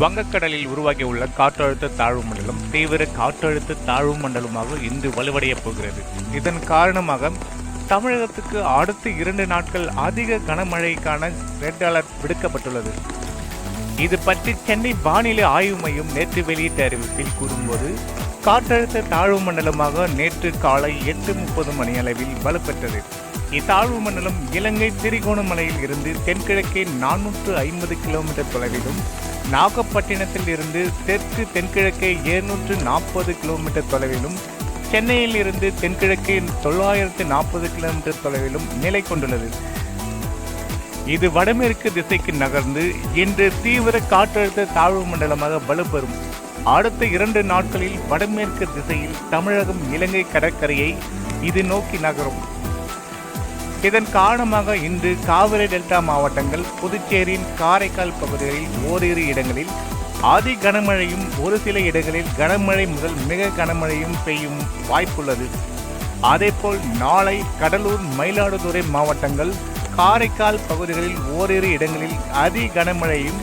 வங்கக்கடலில் உருவாகியுள்ள காற்றழுத்த தாழ்வு மண்டலம் தீவிர காற்றழுத்த தாழ்வு மண்டலமாக இன்று வலுவடையப் போகிறது. இதன் காரணமாக தமிழகத்துக்கு அடுத்த 2 நாட்கள் அதிக கனமழைக்கான ரெட் அலர்ட் விடுக்கப்பட்டுள்ளது. இது பற்றி சென்னை வானிலை ஆய்வு மையம் நேற்று வெளியிட்ட அறிவிப்பில் கூறும்போது, காற்றழுத்த தாழ்வு மண்டலமாக நேற்று காலை 8:30 மணியளவில் வலுப்பெற்றது. இத்தாழ்வு மண்டலம் இலங்கை திரிகோணமலையில் இருந்து தென்கிழக்கே 450 கிலோமீட்டர் தொலைவிலும், நாகப்பட்டினத்தில் இருந்து தெற்கு தென்கிழக்கே 740 கிலோமீட்டர் தொலைவிலும், சென்னையில் இருந்து தென்கிழக்கே 940 கிலோமீட்டர் தொலைவிலும் நிலை கொண்டுள்ளது. இது வடமேற்கு திசைக்கு நகர்ந்து இன்று தீவிர காற்றழுத்த தாழ்வு மண்டலமாக வலுப்பெறும். அடுத்த 2 நாட்களில் வடமேற்கு திசையில் தமிழகம் இலங்கை கடற்கரையை இது நோக்கி நகரும். இதன் காரணமாக இன்று காவிரி டெல்டா மாவட்டங்கள், புதுச்சேரியின் காரைக்கால் பகுதிகளில் ஓரிரு இடங்களில் அதி கனமழையும், ஒரு சில இடங்களில் கனமழை முதல் மிக கனமழையும் பெய்யும் வாய்ப்புள்ளது. அதேபோல் நாளை கடலூர், மயிலாடுதுறை மாவட்டங்கள், காரைக்கால் பகுதிகளில் ஓரிரு இடங்களில் அதி கனமழையும்,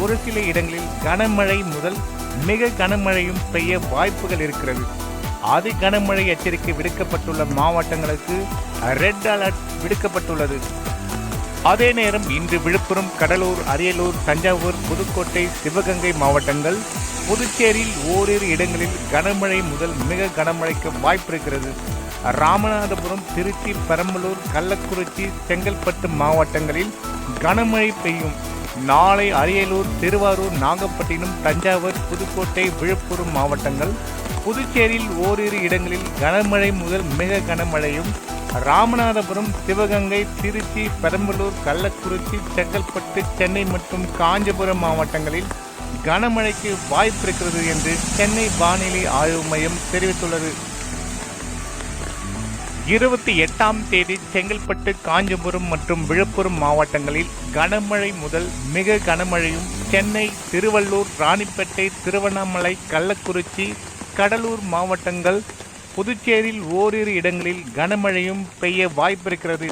ஒரு சில இடங்களில் கனமழை முதல் மிக கனமழையும் பெய்ய வாய்ப்புகள் இருக்கிறது. அதி கனமழை எச்சரிக்கை விடுக்கப்பட்டுள்ள மாவட்டங்களுக்கு ரெட் அலர்ட் விடுக்கப்பட்டுள்ளது. அதே நேரம் இன்று விழுப்புரம், கடலூர், அரியலூர், தஞ்சாவூர், புதுக்கோட்டை, சிவகங்கை மாவட்டங்கள், புதுச்சேரியில் ஓரிரு இடங்களில் கனமழை முதல் மிக கனமழைக்கு வாய்ப்பு இருக்கிறது. ராமநாதபுரம், திருச்சி, பெரம்பலூர், கள்ளக்குறிச்சி, செங்கல்பட்டு மாவட்டங்களில் கனமழை பெய்யும். நாளை அரியலூர், திருவாரூர், நாகப்பட்டினம், தஞ்சாவூர், புதுக்கோட்டை, விழுப்புரம் மாவட்டங்கள், புதுச்சேரியில் ஓரிரு இடங்களில் கனமழை முதல் மிக கனமழையும், ராமநாதபுரம், சிவகங்கை, திருச்சி, பெரம்பலூர், கள்ளக்குறிச்சி, செங்கல்பட்டு, சென்னை மற்றும் காஞ்சிபுரம் மாவட்டங்களில் கனமழைக்கு வாய்ப்பு இருக்கிறது என்று சென்னை வானிலை ஆய்வு மையம் தெரிவித்துள்ளது. 28ஆம் தேதி செங்கல்பட்டு, காஞ்சிபுரம் மற்றும் விழுப்புரம் மாவட்டங்களில் கனமழை முதல் மிக கனமழையும், சென்னை, திருவள்ளூர், ராணிப்பேட்டை, திருவண்ணாமலை, கள்ளக்குறிச்சி, கடலூர் மாவட்டங்கள், புதுச்சேரியில் ஓரிரு இடங்களில் கனமழையும் பெய்ய வாய்ப்பிருக்கிறது.